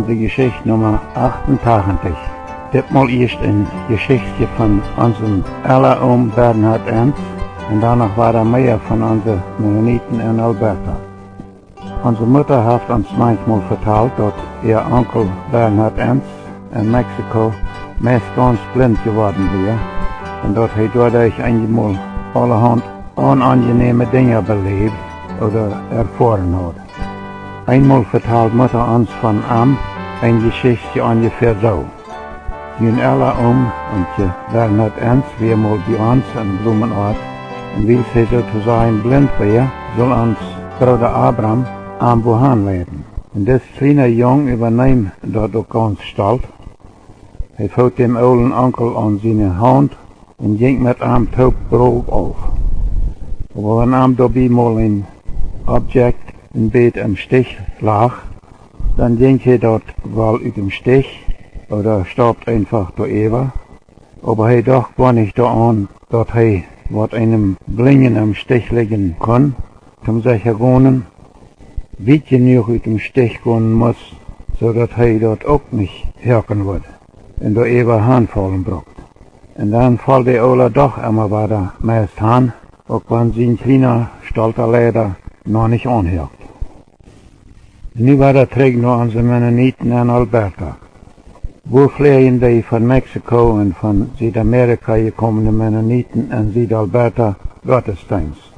unsere Geschichte Nummer 88. Ditmal erst ein Geschichte von unserem Allerohm Bernhard Ernst und danach war mehr von unseren Mennoniten in Alberta. Unsere Mutter hat uns manchmal vertellt, dass ihr Onkel Bernhard Ernst in Mexiko meist ganz blind geworden wäre und dass er dadurch einmal allerhand unangenehme Dinge belebt oder erfahren hat. Einmal vertelt Mutter uns von eine Geschichte ungefähr so. Jün Allerohm und Bernhard Ernst wäre mal bei uns in Blumenort und weil sie sozusagen blind wäre, soll uns Bruder Abraham am Wuhan leben. Und das kleine Jung übernimmt dort auch ganz stolz. Er fällt dem olden Onkel an seine Hand und ging mit einem Taub Brot auf. Aber wenn dabei mal ein Objekt im Bett im Stich lag, dann ging er dort wohl aus dem Stich oder starb einfach da über. Aber er doch gar nicht da an, dass er was einem Blingen am Stich liegen kann, zum sicher gehen, wie genug aus dem Stich gehen muss, so dass er dort auch nicht hören wird und da über Hand fallen braucht. Und dann fällt der Ola doch immer weiter meist an, auch wenn sein kleiner, stolzer Leder noch nicht anhört. Nu war der Träg noch unsere Mennoniten in Alberta. Wo fliehen die von Mexiko und von Südamerika gekommenen Mennoniten in Südalberta Gottesdienst?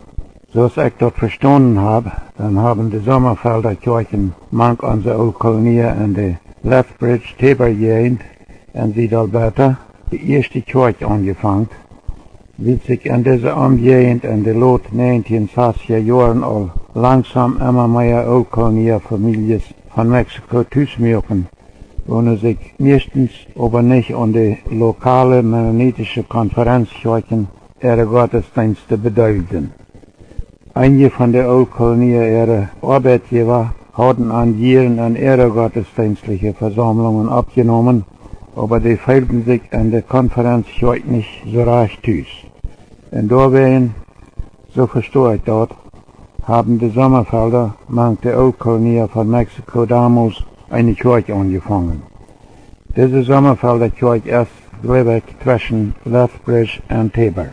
So als ich dort verstanden habe, dann haben die Sommerfelder Kirchen manch unsere Kolonie in der Lethbridge Tabor Gegend in Südalberta die erste Kirche angefangen, wie sich in dieser Umgegend in den Lot 1960er Jahren all langsam immer mehr Kolonialfamilien von Mexiko zusmürken, ohne sich meistens aber nicht an die lokale mennonitische Konferenzkirchen ihre Gottesdienste bedeuten. Einige von der Kolonie ihre Arbeitgeber hatten an Jahren an ihre gottesdienstliche Versammlungen abgenommen, aber die fehlten sich an der Konferenzkirche nicht so recht tüß. Und deswegen, so verstehe ich dort, haben die Sommerfelder, manche Kolonie von Mexiko damals, eine Kirche angefangen. Diese Sommerfelder Kirche ist, glaube ich, zwischen Lethbridge und Tabor.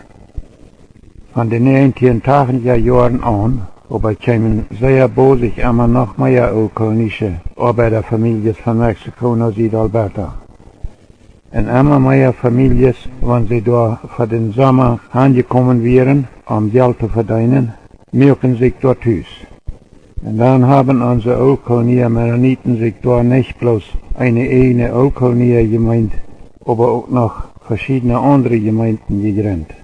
Von den 1980er Jahren an, aber kämen sehr bosig immer noch mehr kolonische Arbeiterfamilien von Mexiko nach Südalberta. Und immer mehr Familien, wenn sie da für den Sommer angekommen wären, um Geld zu verdienen, merken sich dort hüß. Und dann haben unsere Kolonie-Mennoniten sich da nicht bloß eine eigene Kolonie gemeint, aber auch noch verschiedene andere Gemeinden gegründet.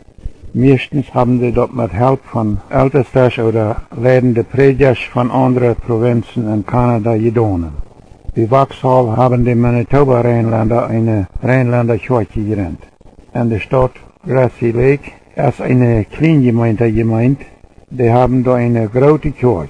Meistens haben sie dort mit Hilfe von Ältesten oder leitenden Predigers von anderen Provinzen in Kanada getan. Wie Vauxhall haben die Manitoba-Rheinländer eine Rheinländer-Kirche gegründet. In der Stadt Grassy Lake ist eine Kleingemeinde gemeint, die haben da eine große Kirche.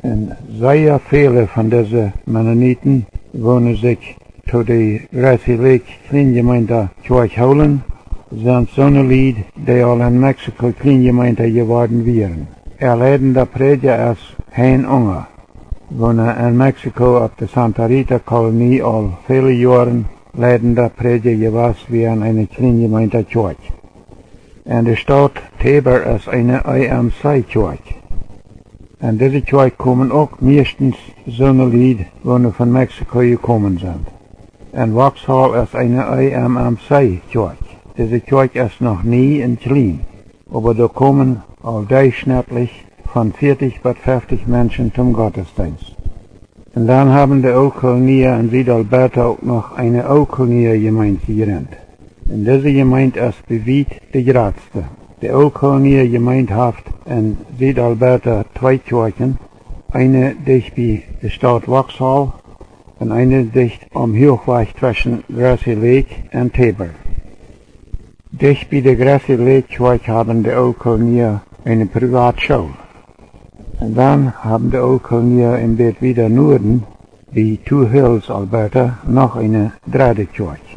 Und sehr viele von diesen Mennoniten wollen sich zu der Grassy Lake Kleingemeinde Kirche holen, sind so eine Lied, die all in Mexiko Kleingemeinde geworden wären. Leitender Prediger ist Hein Unger, wo in Mexiko auf der Santa Rita Kolonie all viele Jahre leitender Prediger gewesen wären eine Kleingemeinde Kirche. In der Stadt Tabor ist eine IMC-Kirche. Und diese Kirche kommen auch meistens so eine Lied, wo von Mexiko gekommen sind. In Vauxhall ist eine IMMC-Kirche. Diese Kirche ist noch nie in klein, aber da kommen all durchschnittlich von 40 bis 50 Menschen zum Gottesdienst. Und dann haben die Kolonie in Südalberta auch noch eine Kolonie-Gemeinde gegründet. Und diese Gemeinde ist beweit die größte. Die Kolonie-Gemeinde hat in Südalberta zwei Kirchen, eine dicht bei der Stadt Vauxhall und eine dicht am Hochweg zwischen Grassy Lake und Tabor. Dicht bei der Grassy Lake Kirche haben die Kolonie eine Privatschule. Und dann haben die Kolonie im Bett wieder Norden, bei Two Hills, Alberta, noch eine dritte Kirche.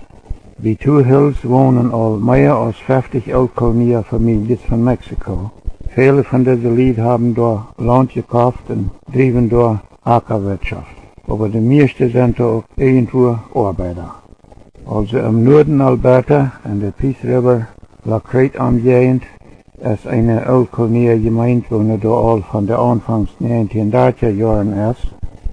Bei Two Hills wohnen all mehr als 50 Kolonie-Familien von Mexiko. Viele von diesen Lied haben da Land gekauft und driven da Ackerwirtschaft. aber die meisten sind auch irgendwo Arbeiter. Also im Norden Alberta, an der Peace River, Lacrate umgehend, ist eine Ölkolonie gemeint, wo da all von der Anfangs 1930er Jahren ist.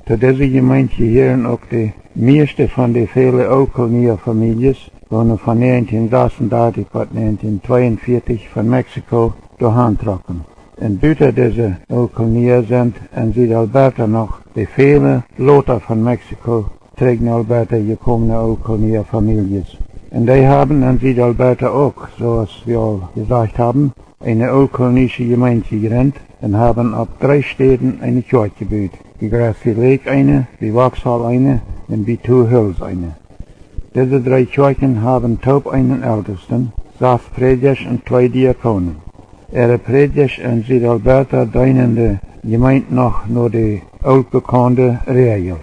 Zu dieser Gemeinde gehören auch die meisten von den vielen Ölkoloniefamilien, die von 1936 bis 1942 von Mexiko durchgetroffen. In buiten dieser Ölkolonie sind in Südalberta noch die vielen Lothar von Mexiko tegen Alberta gekommene Ölkoloniefamilien. Und die haben in Südalberta auch, zoals wir al gesagt haben, eine ölkolonische Gemeinde gegründet und haben auf 3 Städten eine Kirche gebaut. Die Grassy Lake eine, die Vauxhall eine und die Two Hills eine. Diese 3 Kirchen haben taub einen Ältesten, 6 Prediger und 2 Diakonen. Ihre Prediger in Südalberta dienen der Gemeinde noch nur die altbekannte Regel.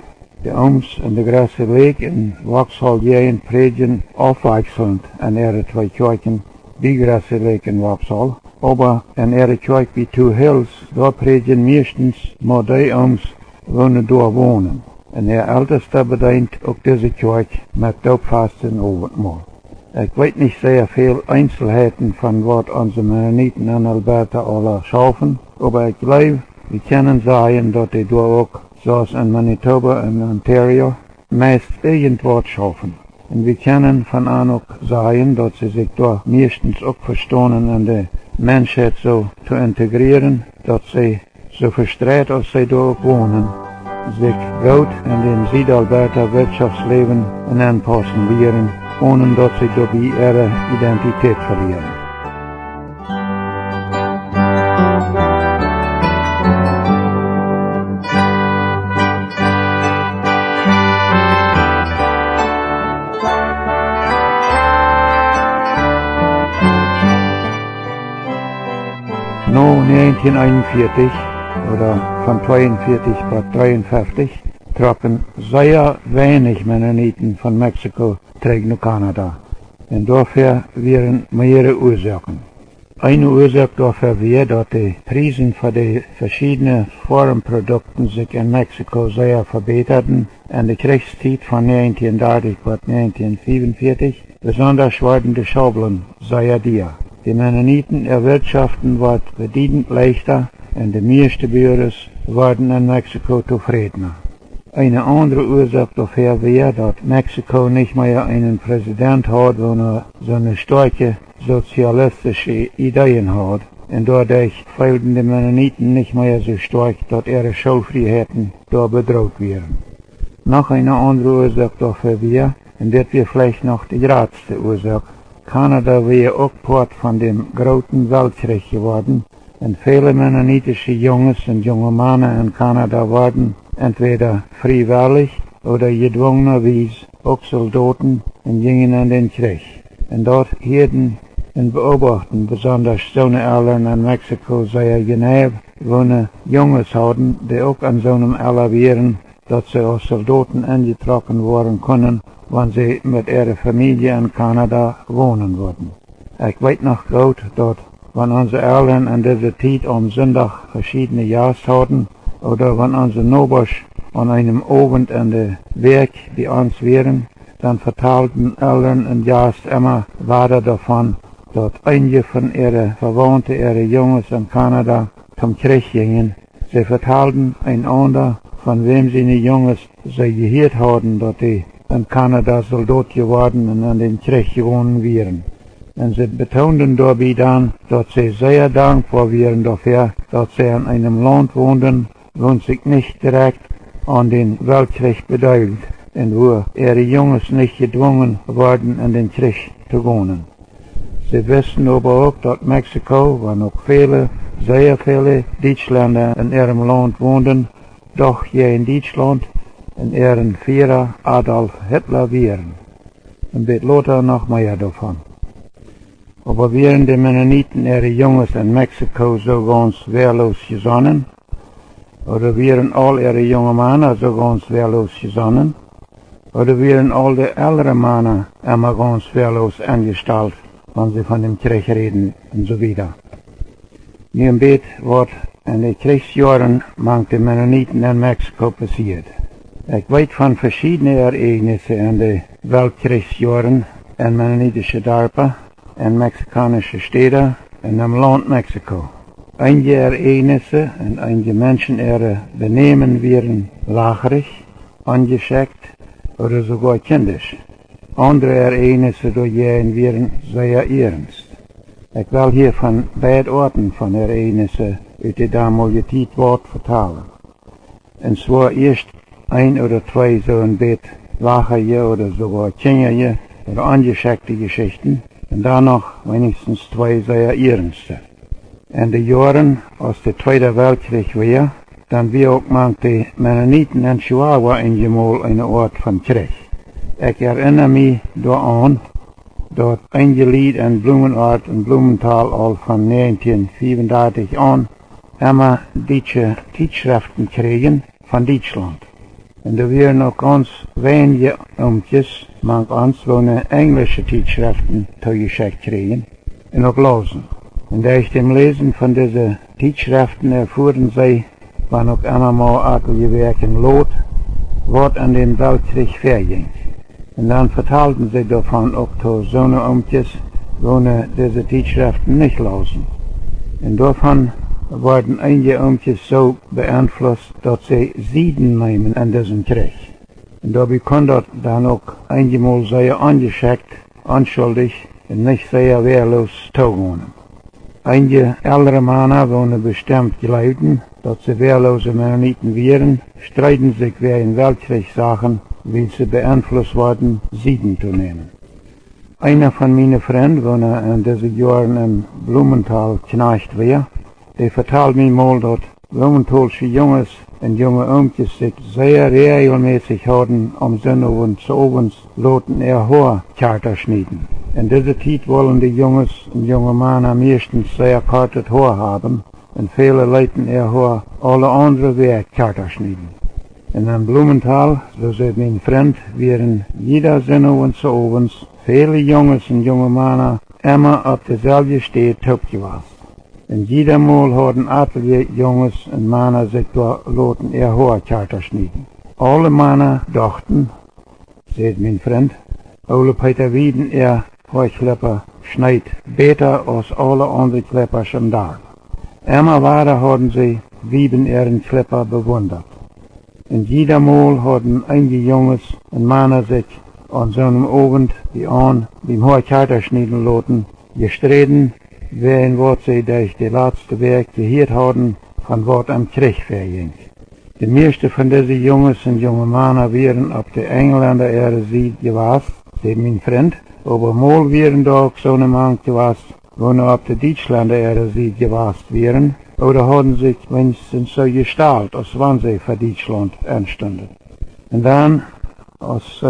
Die Oms in der Grassy Lake in Vauxhall gehen predigen aufwechselnd an ihre 2 Kirchen, die Grassy Lake in Vauxhall, aber in ihre Kirche wie Two Hills, da predigen meistens nur die Oms, die dort wohnen. Und der Älteste bedient auch diese Kirche mit Taubfasten Abendmahl. Ich weiß nicht sehr viel Einzelheiten von was unsere Mennoniten in Alberta alle schaffen, aber ich glaube, wir können sagen, dass die dort auch, zoals in Manitoba und Ontario, meist irgendwas schaffen. Und wir können von an auch sagen, dass sie sich dort meistens auch verstehen, an die Menschheit so zu integrieren, dass sie so verstreut, als sie dort wohnen, sich gut in den Südalberta Wirtschaftsleben anpassen werden, ohne dass sie dabei ihre Identität verlieren. No 1941 oder von 42 bis 43 trocken sehr wenig Mennoniten von Mexiko gegen Kanada. Und dafür wären mehrere Ursachen. Eine Ursache dafür wäre, dass die Preise für die verschiedenen Forenprodukte sich in Mexiko sehr verbesserten. In der Kriegszeit von 1930 bis 1945 besonders wurden die Schaufeln sehr teuer. Die Mennoniten erwirtschaften was bedeutend leichter und die meisten Bürger wurden in Mexiko zufriedener. Eine andere Ursache dafür wäre, dass Mexiko nicht mehr einen Präsident hat, der so eine starke sozialistische Ideen hat. Und dadurch fehlten die Mennoniten nicht mehr so stark, dass ihre Schulfreiheiten da bedroht wären. Noch eine andere Ursache dafür wäre, und das wäre vielleicht noch die größte Ursache, Kanada wäre auch Part von dem großen Weltkrieg geworden, und viele mennonitische Jungs und junge Männer in Kanada wurden entweder freiwillig oder gedwungenerweise auch Soldaten und gingen in den Krieg. Und dort hielten und beobachten besonders so eine Eltern in Mexiko sehr genau, wo eine Jungs hatten, die auch an so einem Alter wären, dass sie als Soldaten eingetroffen worden können, wenn sie mit ihrer Familie in Kanada wohnen würden. Ich weiß noch gut, dass wenn unsere Eltern in dieser Zeit am Sonntag verschiedene Jahreszeiten oder wenn unsere Nachbarn an einem Abend in der Werk bei uns wären, dann verteilten Eltern und Jahres immer weiter davon, dass einige von ihren Verwandten, ihre Jungs in Kanada zum Krieg gingen. Sie verteilten einander, von wem sie die Jungs sie gehört hatten, dass die in Kanada Soldat geworden und an den Krieg gewonnen wären. Und sie betonten dabei dann, dass sie sehr dankbar wären dafür, dass sie in einem Land wohnten, wo sich nicht direkt an den Weltkrieg beteiligt und wo ihre Jungs nicht gedwungen wurden, in den Krieg zu wohnen. Sie wissen aber auch, dass Mexiko, wo noch viele, sehr viele Deutschländer in ihrem Land wohnten, doch hier in Deutschland in ihren Führer Adolf Hitler wären. Und wird Lothar noch mehr davon. Aber wären die Mennoniten ihre Jungs in Mexiko so ganz wehrlos gesonnen? Oder wären all ihre jungen Männer so ganz wehrlos gesonnen? Oder wären all die älteren Männer immer ganz wehrlos angestellt, wenn sie von dem Krieg reden und so weiter? Nun bet, was in den Kriegsjahren manche Mennoniten in Mexiko passiert. Ich weet van verschiedene Ereignissen in de Weltkriegsjaren in mennonitische dorpen en Mexikanische Städte in dem Land Mexiko. Einige Ereignisse und einige Menschen ihre Benehmen wären lacherig, angeschickt oder sogar kindisch. Andere Ereignisse dagegen wären sehr ernst. Ich will hier von beiden Orten von Ereignissen aus der damaligen Zeit Wort vertalen. Und zwar erst ein oder zwei so ein Bett lacherige oder sogar kinderliche oder angeschickte Geschichten und danach wenigstens zwei sehr ernste. In den Jahren, als der Zweite Weltkrieg war, dann wir auch manche Mennoniten in Chihuahua einmal eine Ort von Krieg. Ich erinnere mich daran, dort einige Lied in Blumenort und Blumenthal all von 1935 an immer deutsche Zeitschriften kriegen von Deutschland. Und da wären auch ganz wenige manch uns, wo eine englische Zeitschriften zugeschickt kriegen und auch lesen. Und da ich dem Lesen von diesen Zeitschriften erfuhren sei, wann auch einmal etliche Werken lot, was an dem Weltkrieg verging. Und dann vertalten sie davon auch zu so eine wo diese Zeitschriften nicht lesen. Und davon wurden einige so beeinflusst, dass sie Sieden nehmen an diesem Krieg. Und dabei kann das dann auch einige Mal sehr angeschickt, anschuldig und nicht sehr wehrlos zugehen. Einige ältere Männer, die bestimmt glaubten, dass sie wehrlose Mennoniten wären, streiten sich während Weltkriegssachen, weil sie beeinflusst wurden, Sieden zu nehmen. Einer von meinen Freunden, der in diesen Jahren in Blumenthal Knecht war, der vertelt mir mal, dass Blumenthalsche Jungs und junge Onkels sich sehr regelmäßig hatten, am Sonnabend zu abends loten ihr Haar Charter schneiden. In dieser Zeit wollen die Jungs und junge Männer meistens sehr kartes Haar haben und viele leiten ihr Haar alle andere Wege Charter schneiden. In Blumenthal, so sagt mein Freund, wären jeder Sonnabend zu abends viele Jungs und junge Männer immer auf derselben Stätte topgewasst. Und jeder Mal hatten etliche Jungs und Männer sich da loten ihr Haar Charter schneiden. Alle Männer dachten, sagt mein Freund, Ole Peter Wieden ihr Haarklepper schneit besser als alle anderen Kleppers im Dorf. Immer weiter hatten sie Wieben ihren Klepper bewundert. Und jeder Mal hatten einige Jungs und Männer sich an so einem Abend wie an beim Haarcharter schneiden loten, gestritten, wen wat sie durch die letzte Werk gehört hatten, von wat am Krieg verging. Die meisten von diesen Jungs und junge Männer wären auf der Engländer ihre Seite gewesen, sagt mein Freund, aber mal wären da auch so eine Mann gewesen, wo noch auf der Deutschländer ihre Seite gewesen wären, oder hatten sich wenigstens so gestaltet, als wenn sie für Deutschland entstanden. Und dann, als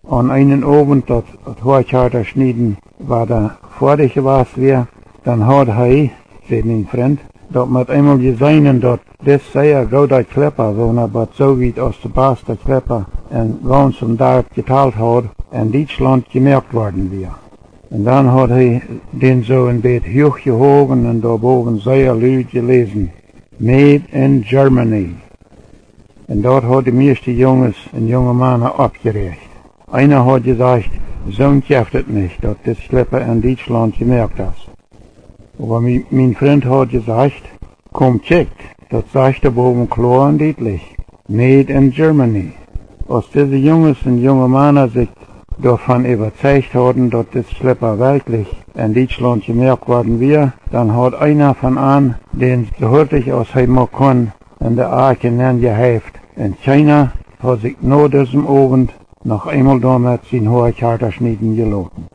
an einen Abend das Haarcharter schneiden war da fertig gewesen wäre, dann hat er, sagt mein Freund, dat met einmal gesehen, dat das sehr guter Klepper, wo aber so wie aus der beste Klepper in ganz und dort geteilt hat, in Deutschland gemerkt worden wäre. Und dann hat er den so ein Bett hochgehoben und da oben sehr laut gelesen, Made in Germany. Und dort hat die meisten Jungs und junge Männer abgeregt. Einer hat gesagt, so schafft es nicht, dass das Klepper in Deutschland gemerkt hat. Aber mein Freund hat gesagt, komm checkt, das sagt da oben klar und deutlich, Made in Germany. Als diese Jungs und junge Männer sich davon überzeugt hatten, dass das Schlepper wirklich in Deutschland gemerkt worden wäre, dann hat einer von an, den so hurtig aus Heimat kann, in der Arche gehäft. In China hat sich nur diesem Abend noch einmal damit sein Haarcharter schneiden geloten.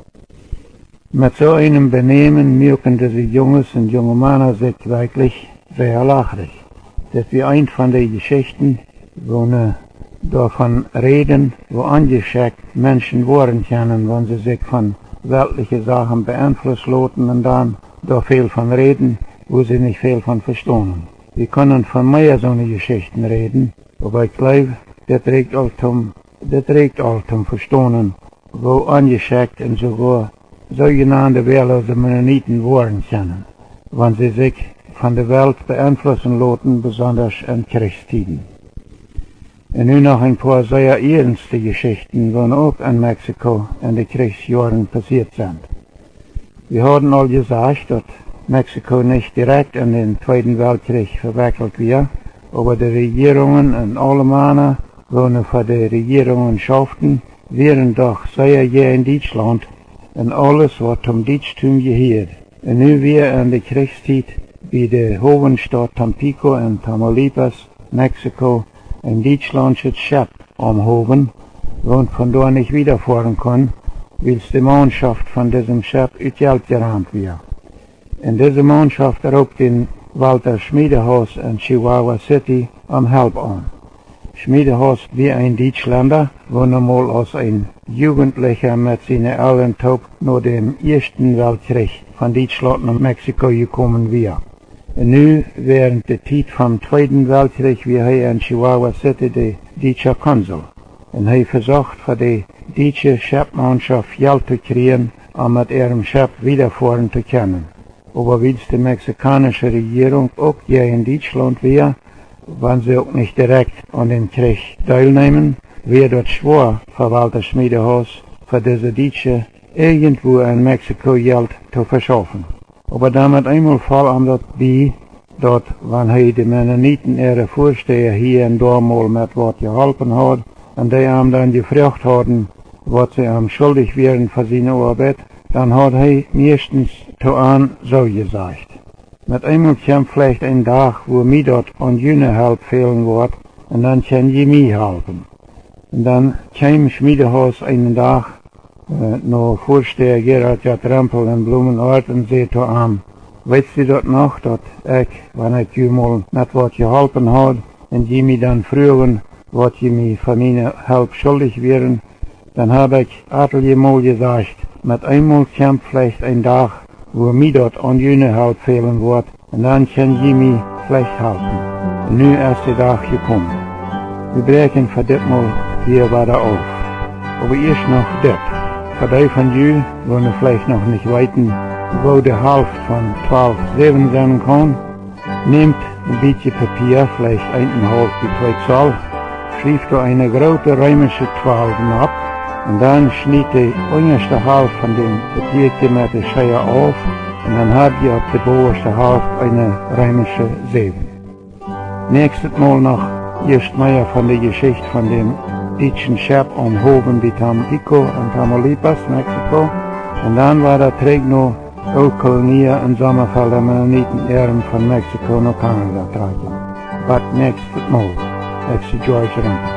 Mit so einem Benehmen merken diese Jungs und junge Männer sich wirklich sehr lacherig. Das ist wie ein von den Geschichten, wo davon reden, wo angeschickt Menschen worden können, wenn sie sich von weltlichen Sachen beeinflusst loten und dann da viel von reden, wo sie nicht viel von verstehen. Wir können von mehr so eine Geschichten reden, aber ich glaube, das trägt all zum Verstehen, wo angeschickt und sogar sogenannte wehrlose Mennoniten worden können, wenn sie sich von der Welt beeinflussen loten, besonders in Kriegstiden. Und nu noch ein paar sehr ernste Geschichten, die auch in Mexiko in den Kriegsjahren passiert sind. Wir haben all gesagt, dass Mexiko nicht direkt in den Zweiten Weltkrieg verwickelt war, aber die Regierungen in Allemagne, die für die Regierungen schafften, waren doch sehr hier in Deutschland und alles, was zum Deutschtum gehört. Und nu wir in der Kriegszeit bei der Hafenstadt Tampico in Tamaulipas, Mexiko, ein deutschlandsches Schiff am Hafen, und von dort nicht wiederfahren kann, weil die Mannschaft von diesem Schiff uit Geld gerammt wird. In diese Mannschaft raubt den Walter Schmiedehaus in Chihuahua City am Help an. Schmiedehaus wie ein Deutschländer, wo einmal als ein Jugendlicher mit seinen Eltern nach dem Ersten Weltkrieg von Deutschland nach Mexiko gekommen war. Und nu, während der Zeit vom Zweiten Weltkrieg, war er in Chihuahua City der deutsche Konsul. Und er versucht, für die deutsche Schiffmannschaft Geld zu kriegen, um mit ihrem Schiff wiederfahren zu können. Aber weil die mexikanische Regierung auch hier in Deutschland war, wenn sie auch nicht direkt an den Krieg teilnehmen, wäre dort schwer für Walter Schmiedehaus, für diese Deutsche irgendwo in Mexiko Geld zu verschaffen. Aber damit einmal fall ihm das bei, dass, wenn er die Mennoniten ihre Vorsteher hier und da mal mit was geholfen hat, und die ihm dann gefragt haben, was sie ihm schuldig wären für seine Arbeit, dann hat er meistens zu an so gesagt. Mit einmal kommt vielleicht ein Tag, wo mir dort an jene Help fehlen wird, und dann kann je mir helfen. Und dann kam Schmiedehaus einen Tag, noch Vorsteher Gerhard J. Rempel in Blumenort und sagte zu ihm, weißt du dort noch, dass ich, wenn ich dir mal mit was geholfen hat, und die mich dann fragen, was die mir für meine Help schuldig wären, dann habe ich etliche Mal gesagt, mit einmal kommt vielleicht ein Tag, wo mir dort an jene Help fehlen wird, und dann kann die mir vielleicht helfen. Und nu ist der Tag gekommen. Wir brechen für das mal hier weiter auf. Aber erst noch das. Für die von you, wo wir vielleicht noch nicht weiten, wo der Hälfte von 12,7 sein kann, nehmt ein bisschen Papier, vielleicht 1,5 bis 2 Zoll, schreibt da eine große römische 12 ab, und dann schneidet die unterste Hälfte von dem Papierchen mit der Schere auf, und dann habt ihr auf der obersten Hälfte eine römische 7. Nächstes Mal noch erst mehr von der Geschichte von dem deutschen Schiff am Hafen bei Tampico in Tamaulipas, Mexiko. Und dann war der Krieg noch auch Kolonie in Sommerfeld der Mennoniten Ehren von Mexiko nach Kanada tragen. But nächstes Mal, that's George Rempel.